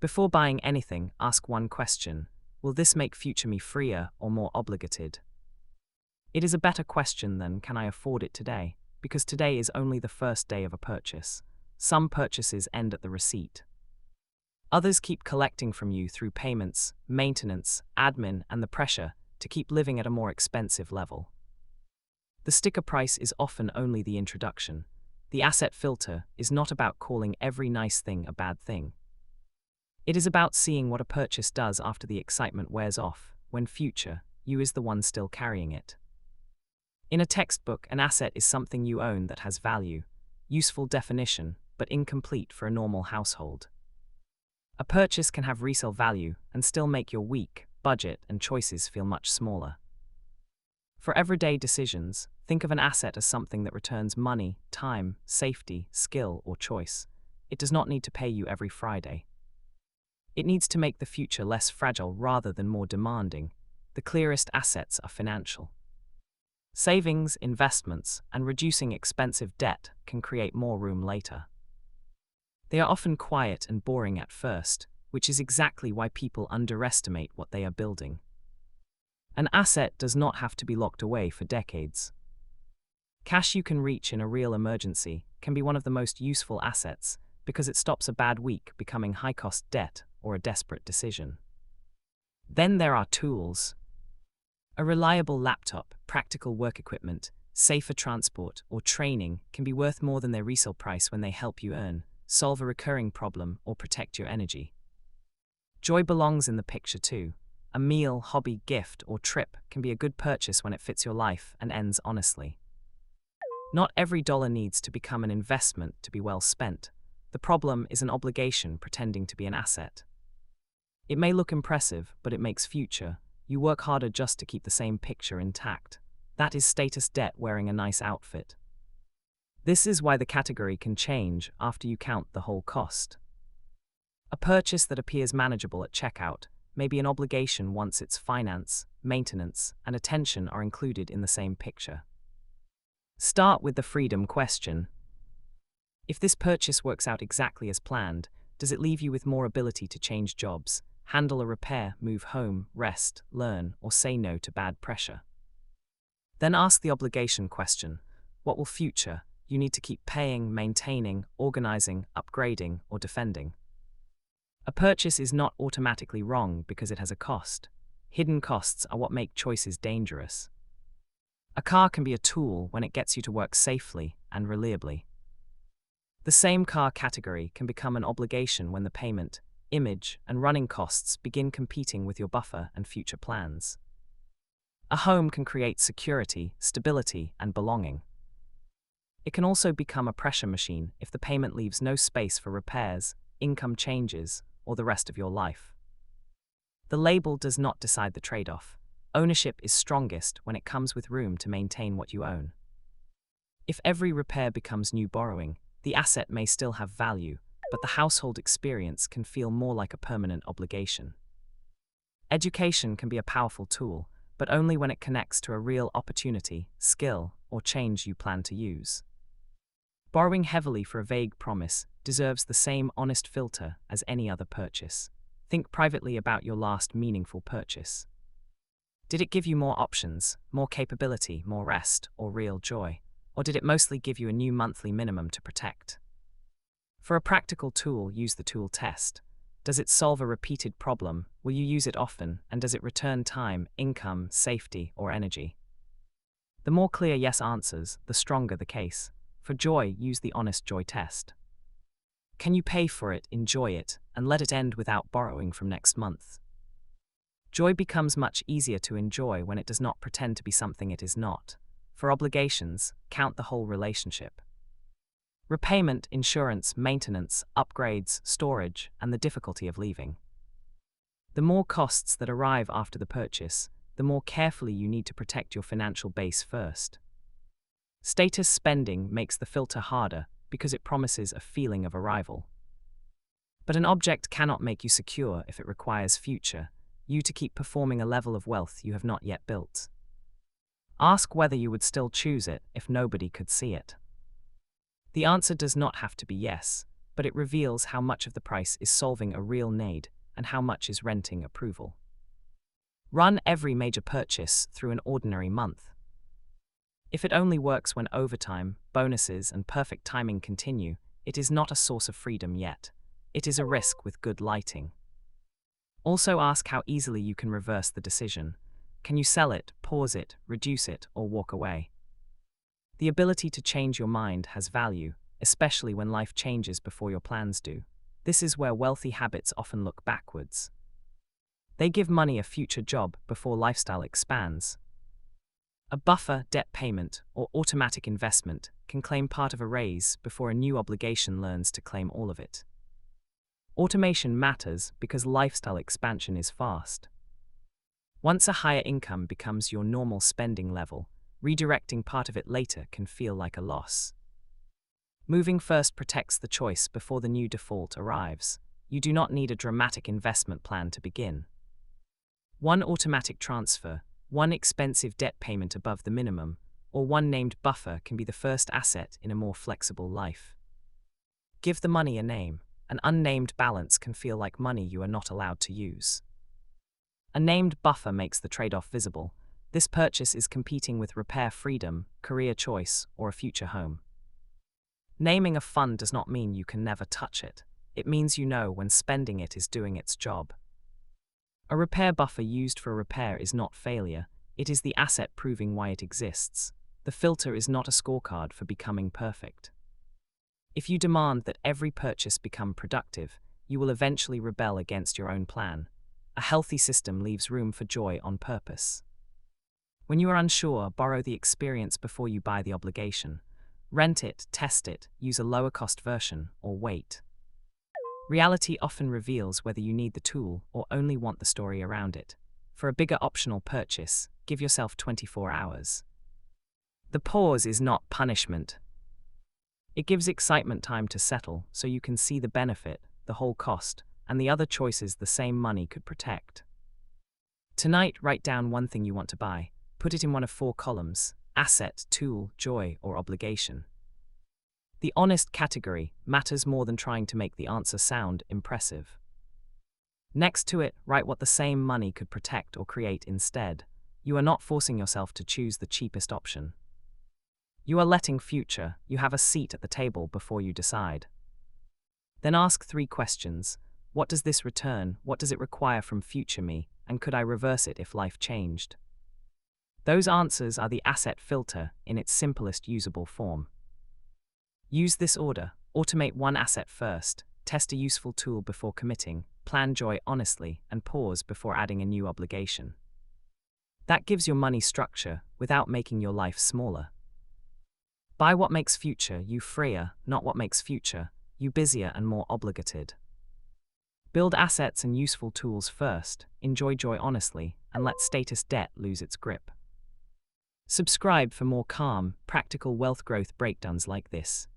Before buying anything, ask one question: will this make future me freer or more obligated? It is a better question than can I afford it today, because today is only the first day of a purchase. Some purchases end at the receipt. Others keep collecting from you through payments, maintenance, admin, and the pressure to keep living at a more expensive level. The sticker price is often only the introduction. The asset filter is not about calling every nice thing a bad thing. It is about seeing what a purchase does after the excitement wears off, when future you is the one still carrying it. In a textbook, an asset is something you own that has value, useful definition, but incomplete for a normal household. A purchase can have resale value and still make your week, budget, and choices feel much smaller. For everyday decisions, think of an asset as something that returns money, time, safety, skill, or choice. It does not need to pay you every Friday. It needs to make the future less fragile rather than more demanding. The clearest assets are financial. Savings, investments, and reducing expensive debt can create more room later. They are often quiet and boring at first, which is exactly why people underestimate what they are building. An asset does not have to be locked away for decades. Cash you can reach in a real emergency can be one of the most useful assets because it stops a bad week becoming high-cost debt or a desperate decision. Then there are tools. A reliable laptop, practical work equipment, safer transport, or training can be worth more than their resale price when they help you earn, solve a recurring problem, or protect your energy. Joy belongs in the picture too. A meal, hobby, gift, or trip can be a good purchase when it fits your life and ends honestly. Not every dollar needs to become an investment to be well spent. The problem is an obligation pretending to be an asset. It may look impressive, but it makes future. You work harder just to keep the same picture intact. That is status debt wearing a nice outfit. This is why the category can change after you count the whole cost. A purchase that appears manageable at checkout may be an obligation once its finance, maintenance, and attention are included in the same picture. Start with the freedom question. If this purchase works out exactly as planned, does it leave you with more ability to change jobs, handle a repair, move home, rest, learn, or say no to bad pressure? Then ask the obligation question. What will future you need to keep paying, maintaining, organizing, upgrading, or defending? A purchase is not automatically wrong because it has a cost. Hidden costs are what make choices dangerous. A car can be a tool when it gets you to work safely and reliably. The same car category can become an obligation when the payment, image, and running costs begin competing with your buffer and future plans. A home can create security, stability, and belonging. It can also become a pressure machine if the payment leaves no space for repairs, income changes, or the rest of your life. The label does not decide the trade-off. Ownership is strongest when it comes with room to maintain what you own. If every repair becomes new borrowing, the asset may still have value, but the household experience can feel more like a permanent obligation. Education can be a powerful tool, but only when it connects to a real opportunity, skill, or change you plan to use. Borrowing heavily for a vague promise deserves the same honest filter as any other purchase. Think privately about your last meaningful purchase. Did it give you more options, more capability, more rest, or real joy? Or did it mostly give you a new monthly minimum to protect? For a practical tool, use the tool test. Does it solve a repeated problem? Will you use it often? And does it return time, income, safety, or energy? The more clear yes answers, the stronger the case. For joy, use the honest joy test. Can you pay for it, enjoy it, and let it end without borrowing from next month? Joy becomes much easier to enjoy when it does not pretend to be something it is not. For obligations, count the whole relationship. Repayment, insurance, maintenance, upgrades, storage, and the difficulty of leaving. The more costs that arrive after the purchase, the more carefully you need to protect your financial base first. Status spending makes the filter harder because it promises a feeling of arrival. But an object cannot make you secure if it requires future you to keep performing a level of wealth you have not yet built. Ask whether you would still choose it if nobody could see it. The answer does not have to be yes. but it reveals how much of the price is solving a real need and how much is renting approval. Run every major purchase through an ordinary month. If it only works when overtime, bonuses, and perfect timing continue, it is not a source of freedom yet. It is a risk with good lighting. Also ask how easily you can reverse the decision. Can you sell it, pause it, reduce it, or walk away? The ability to change your mind has value, especially when life changes before your plans do. This is where wealthy habits often look backwards. They give money a future job before lifestyle expands. A buffer, debt payment, or automatic investment can claim part of a raise before a new obligation learns to claim all of it. Automation matters because lifestyle expansion is fast. Once a higher income becomes your normal spending level, redirecting part of it later can feel like a loss. Moving first protects the choice before the new default arrives. You do not need a dramatic investment plan to begin. One automatic transfer, one expensive debt payment above the minimum, or one named buffer can be the first asset in a more flexible life. Give the money a name. An unnamed balance can feel like money you are not allowed to use. A named buffer makes the trade-off visible. This purchase is competing with repair freedom, career choice, or a future home. Naming a fund does not mean you can never touch it. It means you know when spending it is doing its job. A repair buffer used for repair is not failure, it is the asset proving why it exists. The filter is not a scorecard for becoming perfect. If you demand that every purchase become productive, you will eventually rebel against your own plan. A healthy system leaves room for joy on purpose. When you are unsure, borrow the experience before you buy the obligation. Rent it, test it, use a lower-cost version, or wait. Reality often reveals whether you need the tool or only want the story around it. For a bigger optional purchase, give yourself 24 hours. The pause is not punishment. It gives excitement time to settle so you can see the benefit, the whole cost, and the other choices the same money could protect. Tonight, write down one thing you want to buy. Put it in one of 4 columns: asset, tool, joy, or obligation. The honest category matters more than trying to make the answer sound impressive. Next to it, write what the same money could protect or create instead. You are not forcing yourself to choose the cheapest option. You are letting future, you have a seat at the table before you decide. Then ask 3 questions. What does this return? What does it require from future me? And could I reverse it if life changed? Those answers are the asset filter in its simplest usable form. Use this order. Automate one asset first, test a useful tool before committing, plan joy honestly, and pause before adding a new obligation. That gives your money structure without making your life smaller. Buy what makes future you freer, not what makes future you busier and more obligated. Build assets and useful tools first, enjoy joy honestly, and let status debt lose its grip. Subscribe for more calm, practical wealth growth breakdowns like this.